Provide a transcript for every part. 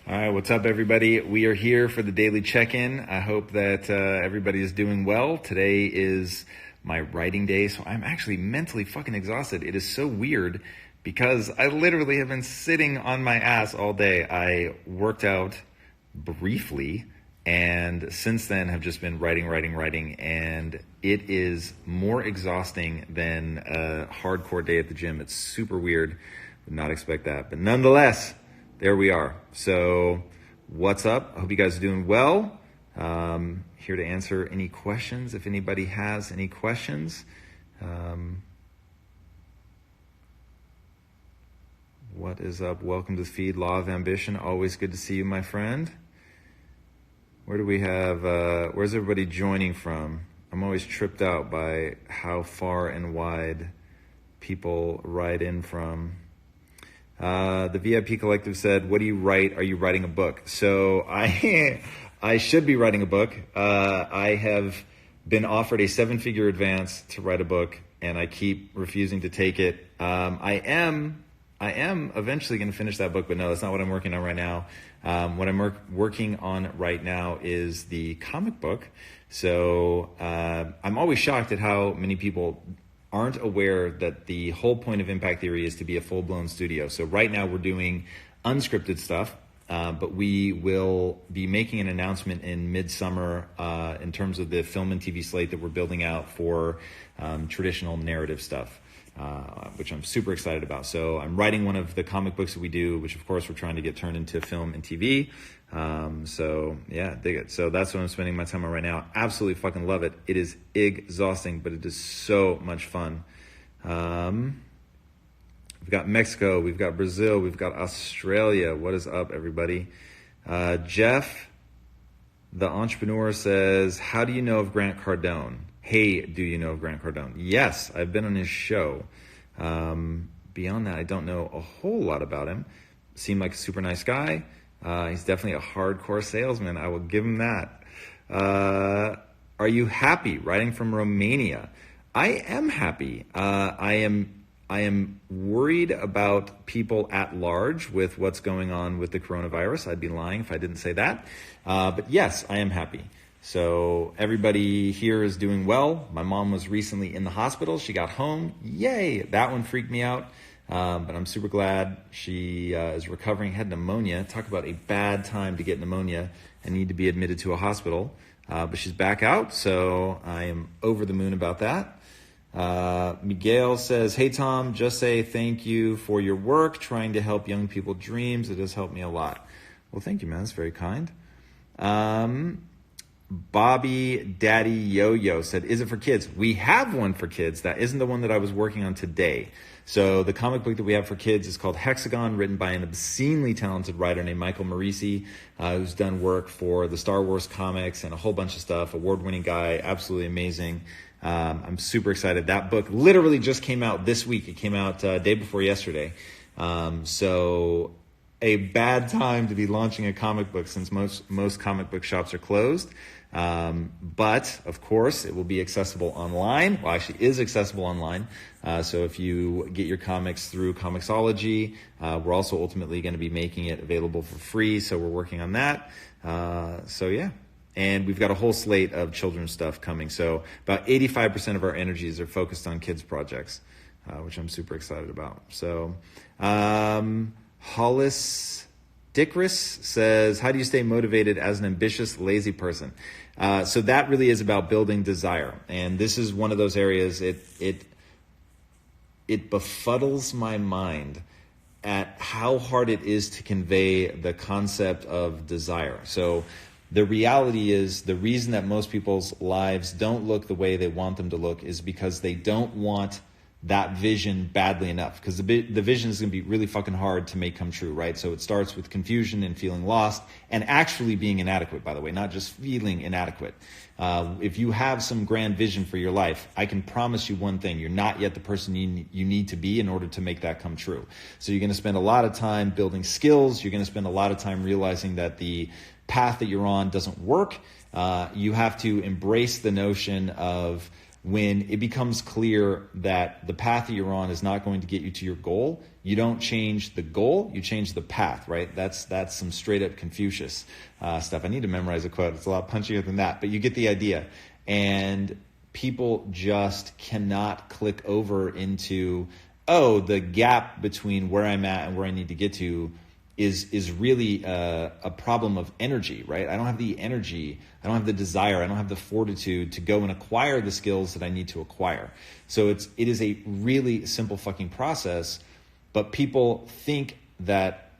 All right, what's up, everybody? We are here for the daily check-in. I hope that everybody is doing well. Today is my writing day, so I'm actually mentally fucking exhausted. It is so weird because I literally have been sitting on my ass all day. I worked out briefly, and since then have just been writing, and it is more exhausting than a hardcore day at the gym. It's super weird. Would not expect that, but nonetheless, there we are. So what's up? I hope you guys are doing well. Here to answer any questions if anybody has any questions. What is up? Welcome to the feed. Law of Ambition. Always good to see you, my friend. Where do we have, where's everybody joining from? I'm always tripped out by how far and wide people write in from. The VIP Collective said, what do you write? Are you writing a book? So I should be writing a book. I have been offered a 7-figure advance to write a book, and I keep refusing to take it. I am eventually going to finish that book, but no, that's not what I'm working on right now. What I'm working on right now is the comic book. So I'm always shocked at how many people aren't aware that the whole point of Impact Theory is to be a full-blown studio. So right now we're doing unscripted stuff, but we will be making an announcement in midsummer in terms of the film and TV slate that we're building out for traditional narrative stuff, which I'm super excited about. So I'm writing one of the comic books that we do, which of course we're trying to get turned into film and TV. So yeah, dig it. So that's what I'm spending my time on right now. Absolutely fucking love it. It is exhausting, but it is so much fun. We've got Mexico, we've got Brazil, we've got Australia. What is up, everybody? Jeff, the entrepreneur, says, how do you know of Grant Cardone? Hey, do you know of Grant Cardone? Yes, I've been on his show. Beyond that, I don't know a whole lot about him. Seemed like a super nice guy. He's definitely a hardcore salesman. I will give him that. Are you happy writing from Romania? I am happy. I am worried about people at large with what's going on with the coronavirus. I'd be lying if I didn't say that. But yes, I am happy. So everybody here is doing well. My mom was recently in the hospital. She got home. Yay! That one freaked me out. But I'm super glad she is recovering. Had pneumonia. Talk about a bad time to get pneumonia and need to be admitted to a hospital. But she's back out, so I am over the moon about that. Miguel says, hey, Tom, just say thank you for your work trying to help young people dreams. It has helped me a lot. Well, thank you, man. That's very kind. Bobby Daddy Yo-Yo said, is it for kids? We have one for kids. That isn't the one that I was working on today. So the comic book that we have for kids is called Hexagon, written by an obscenely talented writer named Michael Morisi, who's done work for the Star Wars comics and a whole bunch of stuff. Award-winning guy, absolutely amazing. I'm super excited. That book literally just came out this week. It came out day before yesterday. So a bad time to be launching a comic book since most comic book shops are closed. But of course it will be accessible online. Well, actually is accessible online. So if you get your comics through Comixology, we're also ultimately going to be making it available for free. So we're working on that. So yeah. And we've got a whole slate of children's stuff coming. So about 85% of our energies are focused on kids projects, which I'm super excited about. So, Hollis Dickris says, how do you stay motivated as an ambitious, lazy person? So that really is about building desire. And this is one of those areas, it befuddles my mind at how hard it is to convey the concept of desire. So the reality is the reason that most people's lives don't look the way they want them to look is because they don't want that vision badly enough, because the vision is going to be really fucking hard to make come true, right? So it starts with confusion and feeling lost and actually being inadequate, by the way, not just feeling inadequate. If you have some grand vision for your life, I can promise you one thing: you're not yet the person you need to be in order to make that come true. So you're going to spend a lot of time building skills. You're going to spend a lot of time realizing that the path that you're on doesn't work. You have to embrace the notion of when it becomes clear that the path that you're on is not going to get you to your goal, you don't change the goal, you change the path, right? That's some straight up Confucius stuff. I need to memorize a quote. It's a lot punchier than that, but you get the idea. And people just cannot click over into, oh, the gap between where I'm at and where I need to get to is really a problem of energy, right? I don't have the energy, I don't have the desire, I don't have the fortitude to go and acquire the skills that I need to acquire. So it is a really simple fucking process, but people think that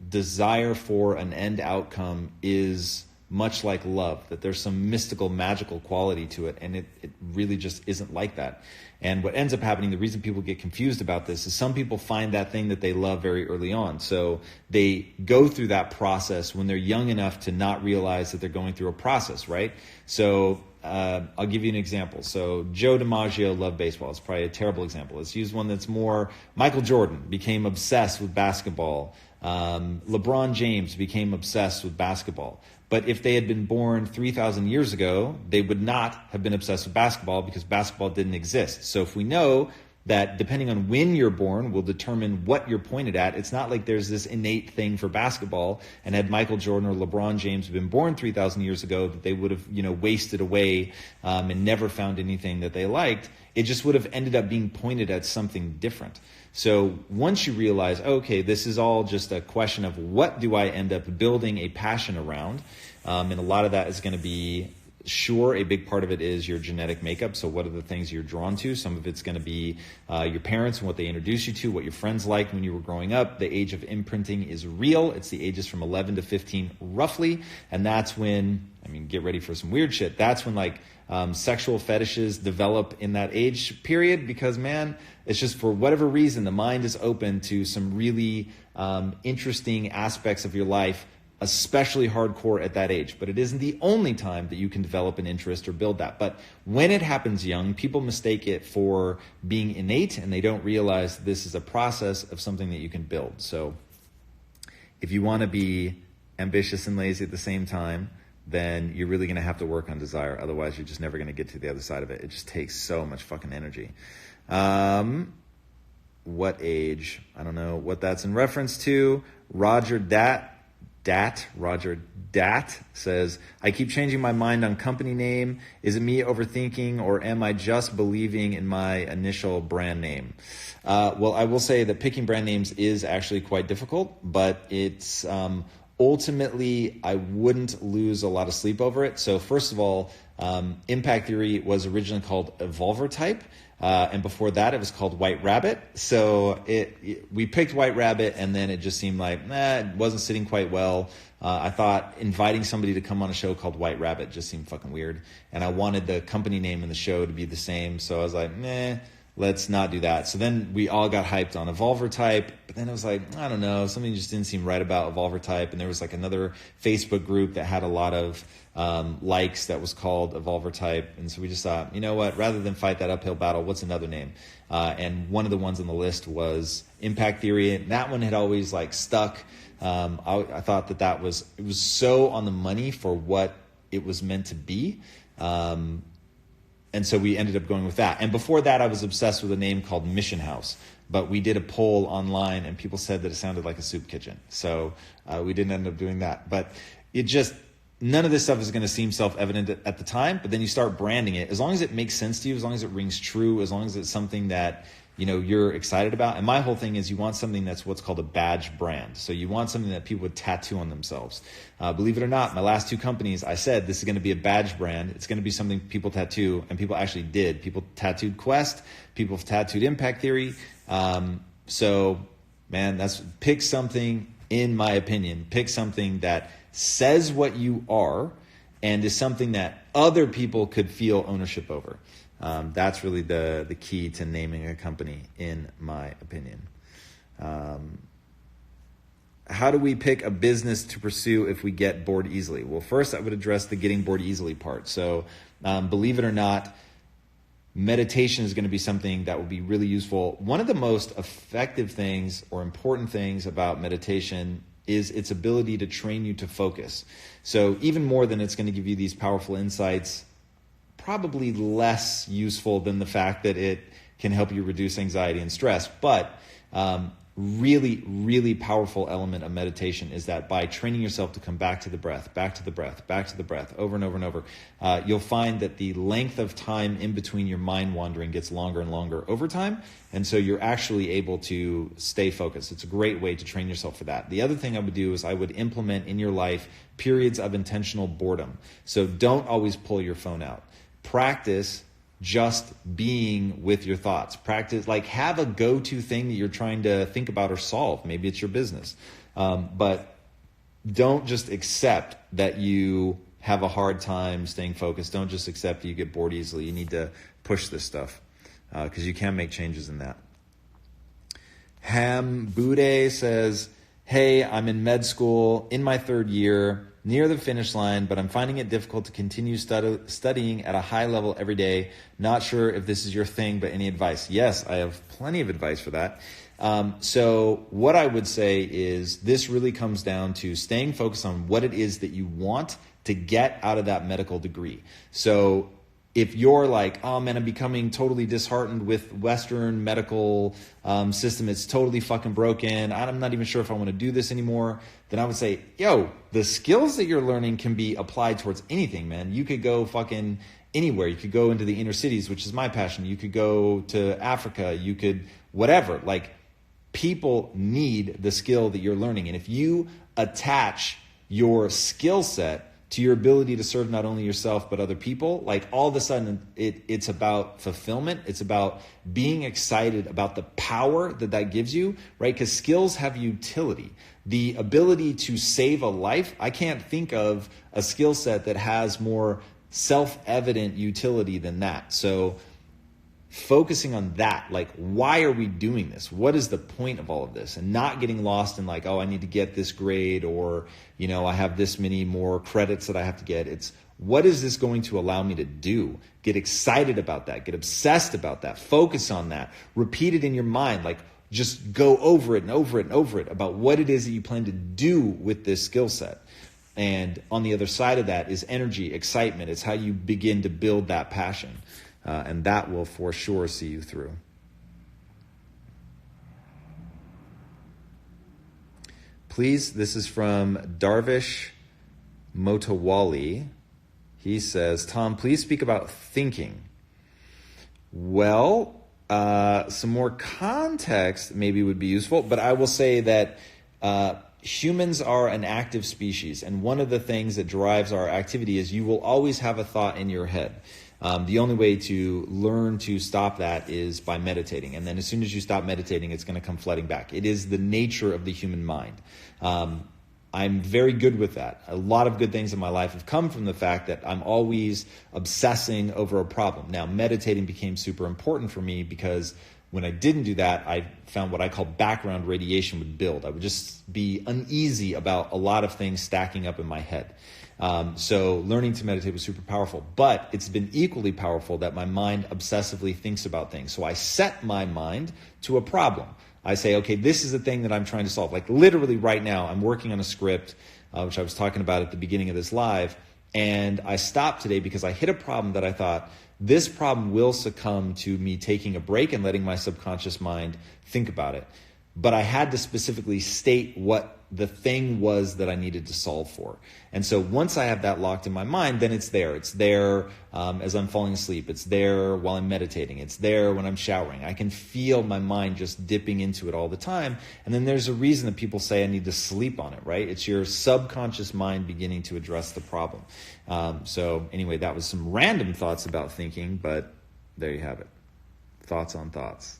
desire for an end outcome is much like love, that there's some mystical, magical quality to it, and it really just isn't like that. And what ends up happening, the reason people get confused about this is some people find that thing that they love very early on. So they go through that process when they're young enough to not realize that they're going through a process, right? So I'll give you an example. So Joe DiMaggio loved baseball. It's probably a terrible example. Let's use one that's more. Michael Jordan became obsessed with basketball. LeBron James became obsessed with basketball. But if they had been born 3,000 years ago, they would not have been obsessed with basketball because basketball didn't exist. So if we know that depending on when you're born will determine what you're pointed at, it's not like there's this innate thing for basketball, and had Michael Jordan or LeBron James been born 3,000 years ago, that they would have, wasted away and never found anything that they liked. It just would have ended up being pointed at something different. So once you realize, okay, this is all just a question of what do I end up building a passion around, and a lot of that is going to be, sure, a big part of it is your genetic makeup. So what are the things you're drawn to? Some of it's going to be your parents and what they introduce you to, what your friends liked when you were growing up. The age of imprinting is real. It's the ages from 11 to 15 roughly. And that's when, get ready for some weird shit. That's when sexual fetishes develop in that age period because, man, it's just for whatever reason, the mind is open to some really interesting aspects of your life, especially hardcore at that age. But it isn't the only time that you can develop an interest or build that. But when it happens young, people mistake it for being innate, and they don't realize this is a process of something that you can build. So if you want to be ambitious and lazy at the same time, then you're really going to have to work on desire. Otherwise, you're just never going to get to the other side of it. It just takes so much fucking energy. What age? I don't know what that's in reference to. Roger Dat says, I keep changing my mind on company name. Is it me overthinking, or am I just believing in my initial brand name? Well, I will say that picking brand names is actually quite difficult, but it's ultimately, I wouldn't lose a lot of sleep over it. So first of all, Impact Theory was originally called Evolver Type. And before that, it was called White Rabbit. So we picked White Rabbit, and then it just seemed like, it wasn't sitting quite well. I thought inviting somebody to come on a show called White Rabbit just seemed fucking weird. And I wanted the company name in the show to be the same. So I was like, let's not do that. So then we all got hyped on Evolver Type, but then it was like, I don't know, something just didn't seem right about Evolver Type. And there was another Facebook group that had a lot of likes that was called Evolver Type. And so we just thought, you know what, rather than fight that uphill battle, what's another name? And one of the ones on the list was Impact Theory. And that one had always stuck. I thought it was so on the money for what it was meant to be. And so we ended up going with that. And before that, I was obsessed with a name called Mission House. But we did a poll online, and people said that it sounded like a soup kitchen. So we didn't end up doing that. But none of this stuff is going to seem self-evident at the time. But then you start branding it. As long as it makes sense to you, as long as it rings true, as long as it's something that you're excited about. And my whole thing is you want something that's what's called a badge brand. So you want something that people would tattoo on themselves. Believe it or not, my last two companies, I said this is going to be a badge brand. It's going to be something people tattoo, and people actually did. People tattooed Quest. People tattooed Impact Theory. So, man, pick something, in my opinion, pick something that says what you are and is something that other people could feel ownership over. That's really the key to naming a company, in my opinion. How do we pick a business to pursue if we get bored easily? Well, first I would address the getting bored easily part. So believe it or not, meditation is going to be something that will be really useful. One of the most effective things or important things about meditation is its ability to train you to focus. So even more than it's going to give you these powerful insights, probably less useful than the fact that it can help you reduce anxiety and stress. But really, really powerful element of meditation is that by training yourself to come back to the breath, back to the breath, back to the breath, over and over and over, you'll find that the length of time in between your mind wandering gets longer and longer over time. And so you're actually able to stay focused. It's a great way to train yourself for that. The other thing I would do is I would implement in your life periods of intentional boredom. So don't always pull your phone out. Practice just being with your thoughts. Practice, like have a go-to thing that you're trying to think about or solve. Maybe it's your business. But don't just accept that you have a hard time staying focused. Don't just accept that you get bored easily. You need to push this stuff because you can make changes in that. Ham Bude says, hey, I'm in med school in my 3rd year, near the finish line, but I'm finding it difficult to continue studying at a high level every day. Not sure if this is your thing, but any advice? Yes, I have plenty of advice for that. So what I would say is this really comes down to staying focused on what it is that you want to get out of that medical degree. So if you're like, oh man, I'm becoming totally disheartened with Western medical system, it's totally fucking broken, I'm not even sure if I want to do this anymore, then I would say, yo, the skills that you're learning can be applied towards anything, man. You could go fucking anywhere. You could go into the inner cities, which is my passion. You could go to Africa. You could whatever. Like, people need the skill that you're learning. And if you attach your skill set to your ability to serve not only yourself but other people, like all of a sudden it's about fulfillment. It's about being excited about the power that gives you, right? Because skills have utility. The ability to save a life, I can't think of a skill set that has more self-evident utility than that. So focusing on that, like, why are we doing this? What is the point of all of this? And not getting lost in like, oh, I need to get this grade, or, you know, I have this many more credits that I have to get. It's, what is this going to allow me to do? Get excited about that. Get obsessed about that. Focus on that. Repeat it in your mind. Like, just go over it and over it and over it about what it is that you plan to do with this skill set. And on the other side of that is energy, excitement. It's how you begin to build that passion. And that will for sure see you through. Please, this is from Darvish Motowali. He says, Tom, please speak about thinking. Well, some more context maybe would be useful, but I will say that humans are an active species, and one of the things that drives our activity is you will always have a thought in your head. The only way to learn to stop that is by meditating. And then as soon as you stop meditating, it's going to come flooding back. It is the nature of the human mind. I'm very good with that. A lot of good things in my life have come from the fact that I'm always obsessing over a problem. Now, meditating became super important for me because when I didn't do that, I found what I call background radiation would build. I would just be uneasy about a lot of things stacking up in my head. So learning to meditate was super powerful, but it's been equally powerful that my mind obsessively thinks about things. So I set my mind to a problem. I say, okay, this is the thing that I'm trying to solve. Like literally right now, I'm working on a script, which I was talking about at the beginning of this live. And I stopped today because I hit a problem that I thought, this problem will succumb to me taking a break and letting my subconscious mind think about it. But I had to specifically state what the thing was that I needed to solve for. And so once I have that locked in my mind, then it's there. It's there as I'm falling asleep. It's there while I'm meditating. It's there when I'm showering. I can feel my mind just dipping into it all the time. And then there's a reason that people say I need to sleep on it, right? It's your subconscious mind beginning to address the problem. So anyway, that was some random thoughts about thinking, but there you have it. Thoughts on thoughts.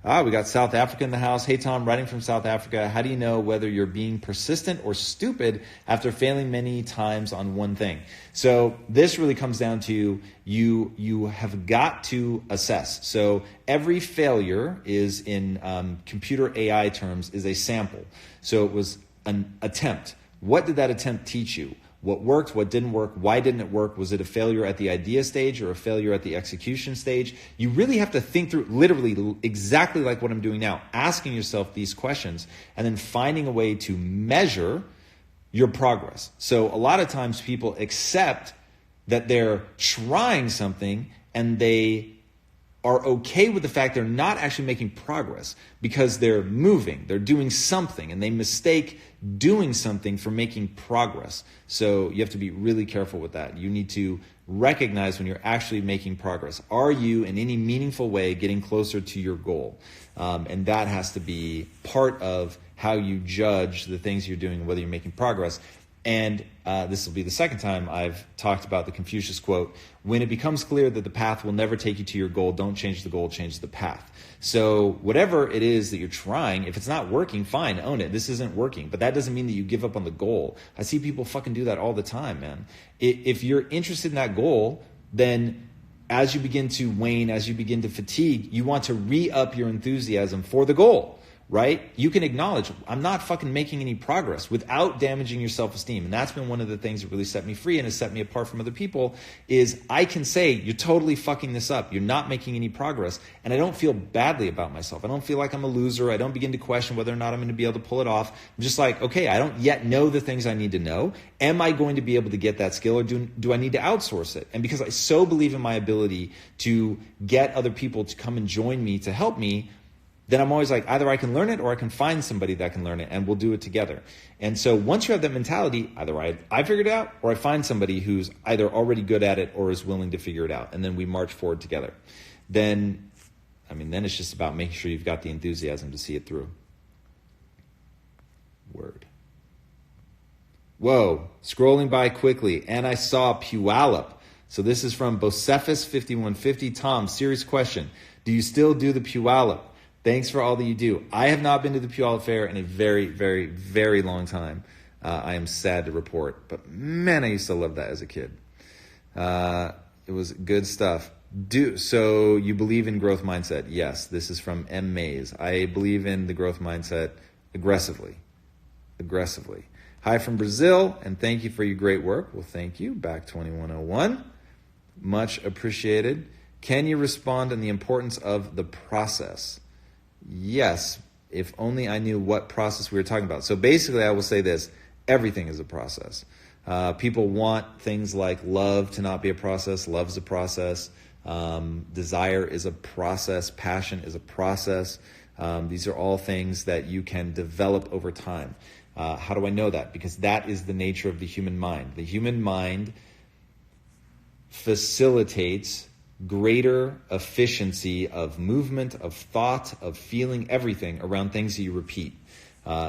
We got South Africa in the house. Hey, Tom, writing from South Africa. How do you know whether you're being persistent or stupid after failing many times on one thing? So this really comes down to you have got to assess. So every failure is, in computer AI terms, is a sample. So it was an attempt. What did that attempt teach you? What worked, what didn't work, why didn't it work? Was it a failure at the idea stage or a failure at the execution stage? You really have to think through, literally exactly like what I'm doing now, asking yourself these questions and then finding a way to measure your progress. So a lot of times people accept that they're trying something and they are okay with the fact they're not actually making progress because they're moving, they're doing something, and they mistake doing something for making progress. So you have to be really careful with that. You need to recognize when you're actually making progress. Are you in any meaningful way getting closer to your goal? And that has to be part of how you judge the things you're doing, whether you're making progress. And this will be the second time I've talked about the Confucius quote, when it becomes clear that the path will never take you to your goal, don't change the goal, change the path. So whatever it is that you're trying, if it's not working, fine, own it. This isn't working. But that doesn't mean that you give up on the goal. I see people fucking do that all the time, man. If you're interested in that goal, then as you begin to wane, as you begin to fatigue, you want to re-up your enthusiasm for the goal. Right? You can acknowledge, I'm not fucking making any progress without damaging your self-esteem. And that's been one of the things that really set me free and has set me apart from other people is I can say, you're totally fucking this up. You're not making any progress. And I don't feel badly about myself. I don't feel like I'm a loser. I don't begin to question whether or not I'm going to be able to pull it off. I'm just like, okay, I don't yet know the things I need to know. Am I going to be able to get that skill or do I need to outsource it? And because I so believe in my ability to get other people to come and join me to help me, then I'm always like, either I can learn it or I can find somebody that can learn it and we'll do it together. And so once you have that mentality, either I figured it out or I find somebody who's either already good at it or is willing to figure it out. And then we march forward together. Then it's just about making sure you've got the enthusiasm to see it through. Word. Whoa, scrolling by quickly. And I saw Puyallup. So this is from Bocephus5150. Tom, serious question. Do you still do the Puyallup? Thanks for all that you do. I have not been to the Puyallup Fair in a very, very, very long time. I am sad to report. But man, I used to love that as a kid. It was good stuff. So you believe in growth mindset? Yes. This is from M. Mays. I believe in the growth mindset aggressively. Hi from Brazil, and thank you for your great work. Well, thank you. Back 2101. Much appreciated. Can you respond on the importance of the process? Yes, if only I knew what process we were talking about. So basically, I will say this. Everything is a process. People want things like love to not be a process. Love's a process. Desire is a process. Passion is a process. These are all things that you can develop over time. How do I know that? Because that is the nature of the human mind. The human mind facilitates greater efficiency of movement, of thought, of feeling, everything around things that you repeat.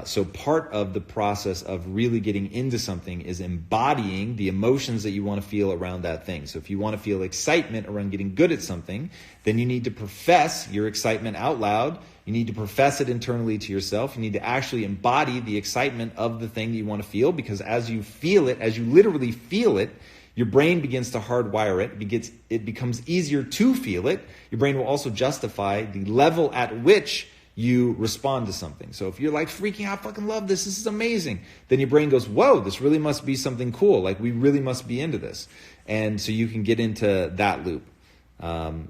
So part of the process of really getting into something is embodying the emotions that you want to feel around that thing. So if you want to feel excitement around getting good at something, then you need to profess your excitement out loud. You need to profess it internally to yourself. You need to actually embody the excitement of the thing that you want to feel, because as you feel it, as you literally feel it, your brain begins to hardwire it. It becomes easier to feel it. Your brain will also justify the level at which you respond to something. So if you're like freaking out, I fucking love this, this is amazing, then your brain goes, whoa, this really must be something cool. Like we really must be into this. And so you can get into that loop.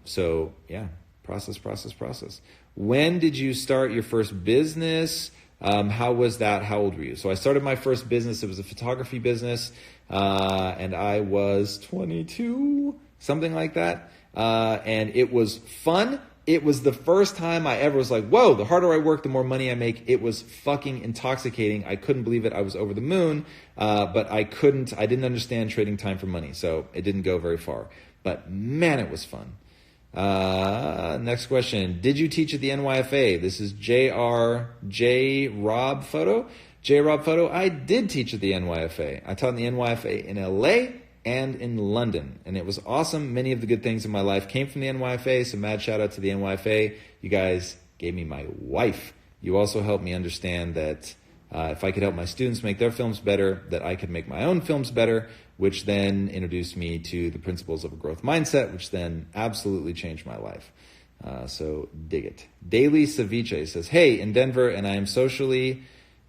So yeah, process. When did you start your first business? How was that? How old were you? So I started my first business. It was a photography business. And I was 22, something like that. And it was fun. It was the first time I ever was like, whoa, the harder I work, the more money I make. It was fucking intoxicating. I couldn't believe it. I was over the moon. But I didn't understand trading time for money. So it didn't go very far, but man, it was fun. Next question. Did you teach at the NYFA? This is J Rob Photo. I did teach at the NYFA. I taught in the NYFA in LA and in London, and it was awesome. Many of the good things in my life came from the NYFA, so mad shout out to the NYFA. You guys gave me my wife. You also helped me understand that if I could help my students make their films better, that I could make my own films better, which then introduced me to the principles of a growth mindset, which then absolutely changed my life. So dig it. Daily Ceviche says, hey, in Denver, and I am socially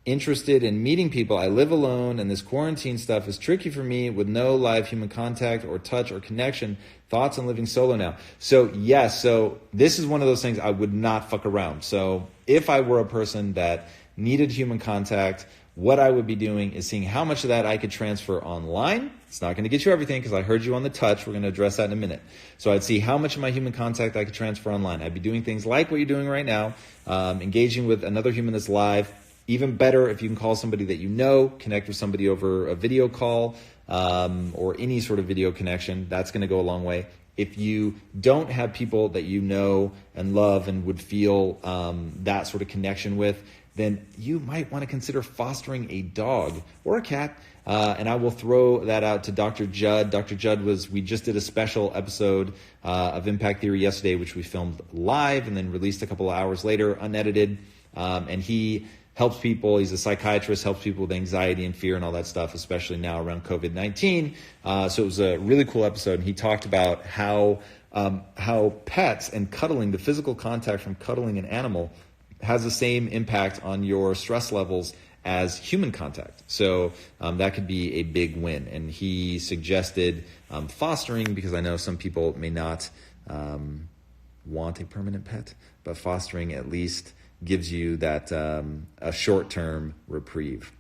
interested in meeting people. I live alone, and this quarantine stuff is tricky for me with no live human contact or touch or connection. Thoughts on living solo now? So yes, so this is one of those things I would not fuck around. So if I were a person that needed human contact, what I would be doing is seeing how much of that I could transfer online. It's not going to get you everything because I heard you on the touch. We're going to address that in a minute. So I'd see how much of my human contact I could transfer online. I'd be doing things like what you're doing right now, engaging with another human that's live. Even better if you can call somebody that you know, connect with somebody over a video call or any sort of video connection. That's going to go a long way. If you don't have people that you know and love and would feel that sort of connection with, then you might want to consider fostering a dog or a cat. And I will throw that out to Dr. Judd. Dr. Judd we just did a special episode of Impact Theory yesterday, which we filmed live and then released a couple of hours later, unedited. And he helps people. He's a psychiatrist, helps people with anxiety and fear and all that stuff, especially now around COVID-19. So it was a really cool episode. And he talked about how pets and cuddling, the physical contact from cuddling an animal, has the same impact on your stress levels as human contact. So that could be a big win. And he suggested fostering, because I know some people may not want a permanent pet, but fostering at least gives you that a short-term reprieve.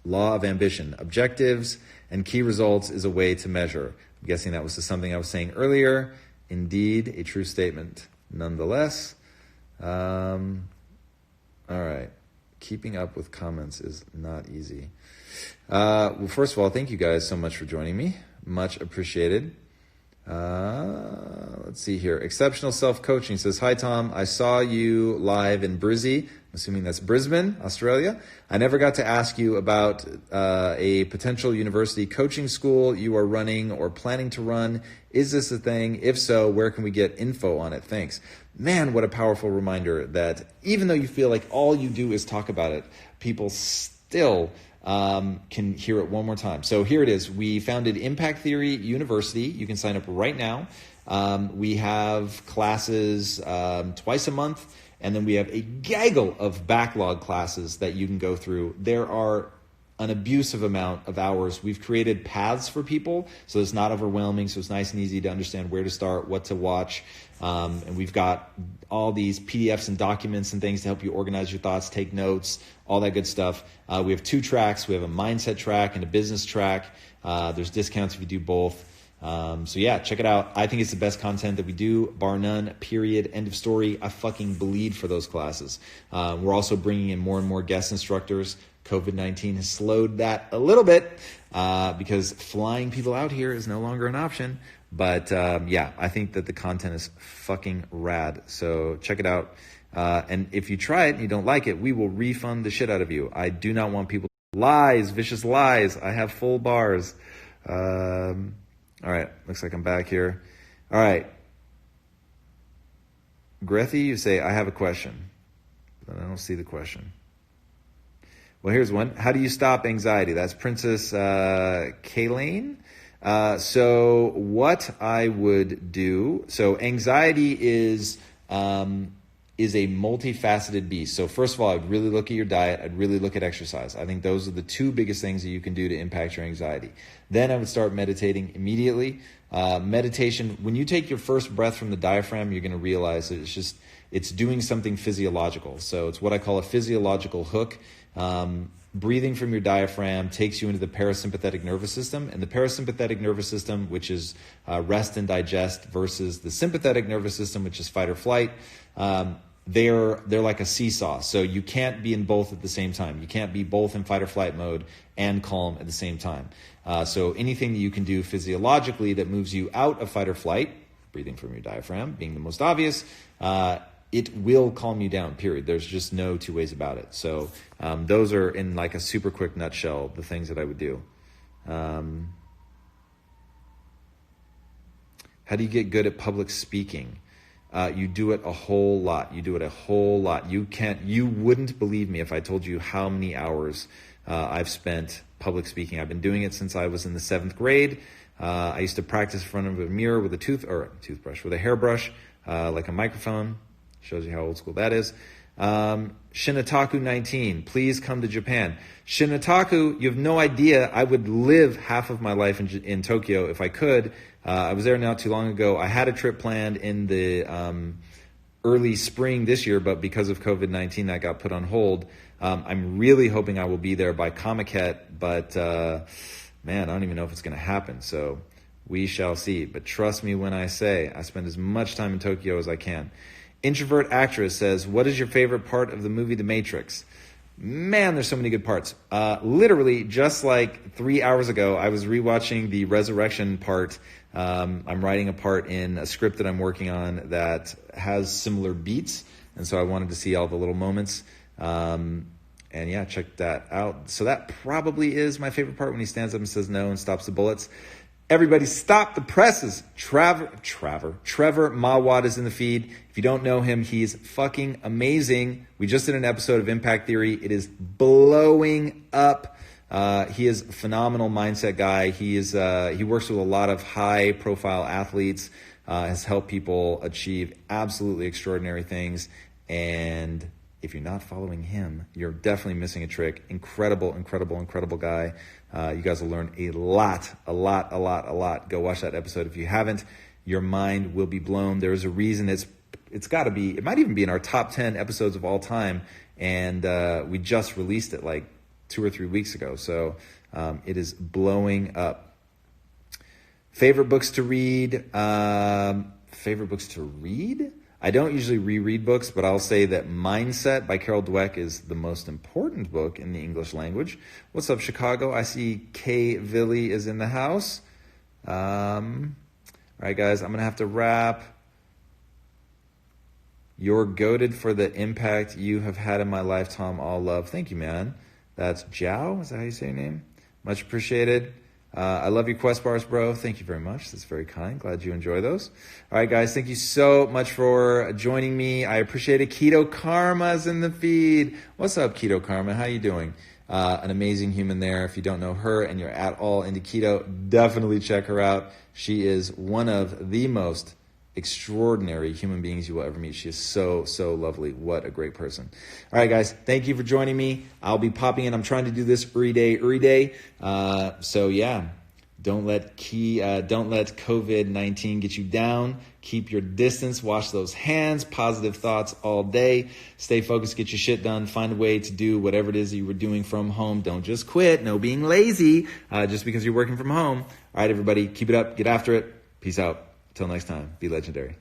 Law of ambition. Objectives and key results is a way to measure. I'm guessing that was something I was saying earlier. Indeed, a true statement nonetheless. All right. Keeping up with comments is not easy. Well, first of all, thank you guys so much for joining me. Much appreciated. Let's see here. Exceptional Self-Coaching says, hi, Tom. I saw you live in Brizzy. I'm assuming that's Brisbane, Australia. I never got to ask you about a potential university coaching school you are running or planning to run. Is this a thing? If so, where can we get info on it? Thanks. Man, what a powerful reminder that even though you feel like all you do is talk about it, people still can hear it one more time. So here it is. We founded Impact Theory University. You can sign up right now. We have classes twice a month, and then we have a gaggle of backlog classes that you can go through. There are an abusive amount of hours. We've created paths for people, so it's not overwhelming, so it's nice and easy to understand where to start, what to watch. And we've got all these PDFs and documents and things to help you organize your thoughts, take notes, all that good stuff. We have 2 tracks. We have a mindset track and a business track. There's discounts if you do both. So yeah, check it out. I think it's the best content that we do, bar none, period, end of story. I fucking bleed for those classes. We're also bringing in more and more guest instructors. COVID-19 has slowed that a little bit because flying people out here is no longer an option. But yeah, I think that the content is fucking rad. So check it out. And if you try it and you don't like it, we will refund the shit out of you. I do not want people lies, vicious lies. I have full bars. All right, looks like I'm back here. All right. Grethy, you say, I have a question. But I don't see the question. Well, here's one. How do you stop anxiety? That's Princess Kaylane. So what I would do, so anxiety is a multifaceted beast. So first of all, I'd really look at your diet. I'd really look at exercise. I think those are the 2 biggest things that you can do to impact your anxiety. Then I would start meditating immediately. Meditation, when you take your first breath from the diaphragm, you're going to realize that it's doing something physiological. So it's what I call a physiological hook. Breathing from your diaphragm takes you into the parasympathetic nervous system, and the parasympathetic nervous system, which is rest and digest, versus the sympathetic nervous system, which is fight or flight. They're like a seesaw. So you can't be in both at the same time. You can't be both in fight or flight mode and calm at the same time. So anything that you can do physiologically that moves you out of fight or flight, breathing from your diaphragm being the most obvious, it will calm you down, period. There's just no 2 ways about it. So those are, in like a super quick nutshell, the things that I would do. How do you get good at public speaking? You do it a whole lot. You wouldn't believe me if I told you how many hours I've spent public speaking. I've been doing it since I was in the 7th grade. I used to practice in front of a mirror with a toothbrush, with a hairbrush, like a microphone. Shows you how old school that is. Shinataku 19, please come to Japan. Shinataku, you have no idea. I would live half of my life in Tokyo if I could. I was there not too long ago. I had a trip planned in the early spring this year, but because of COVID-19, that got put on hold. I'm really hoping I will be there by Comic-Con, but man, I don't even know if it's going to happen. So we shall see. But trust me when I say I spend as much time in Tokyo as I can. Introvert Actress says, what is your favorite part of the movie The Matrix? Man, there's so many good parts. Literally, just like 3 hours ago, I was rewatching the resurrection part. I'm writing a part in a script that I'm working on that has similar beats. And so I wanted to see all the little moments. And yeah, check that out. So that probably is my favorite part when he stands up and says no and stops the bullets. Everybody stop the presses. Trevor Mawad is in the feed. If you don't know him, he's fucking amazing. We just did an episode of Impact Theory. It is blowing up. He is a phenomenal mindset guy. He works with a lot of high profile athletes, has helped people achieve absolutely extraordinary things. And if you're not following him, you're definitely missing a trick. Incredible guy. You guys will learn a lot. Go watch that episode if you haven't. Your mind will be blown. There is a reason it's got to be, it might even be in our top 10 episodes of all time. And we just released it like 2 or 3 weeks ago. So it is blowing up. Favorite books to read? I don't usually reread books, but I'll say that Mindset by Carol Dweck is the most important book in the English language. What's up, Chicago? I see Kay Villy is in the house. All right, guys, I'm going to have to wrap. You're goated for the impact you have had in my life, Tom. All love. Thank you, man. That's Jiao. Is that how you say your name? Much appreciated. I love your Quest bars, bro. Thank you very much. That's very kind. Glad you enjoy those. All right, guys. Thank you so much for joining me. I appreciate it. Keto Karma's in the feed. What's up, Keto Karma? How you doing? An amazing human there. If you don't know her and you're at all into keto, definitely check her out. She is one of the most extraordinary human beings you will ever meet. She is so lovely. What a great person. All right, guys, thank you for joining me. I'll be popping in. I'm trying to do this every day. So yeah, don't let COVID-19 get you down. Keep your distance, wash those hands, positive thoughts all day. Stay focused, get your shit done. Find a way to do whatever it is that you were doing from home. Don't just quit. No being lazy just because you're working from home. All right, everybody, keep it up. Get after it. Peace out. Till next time, be legendary.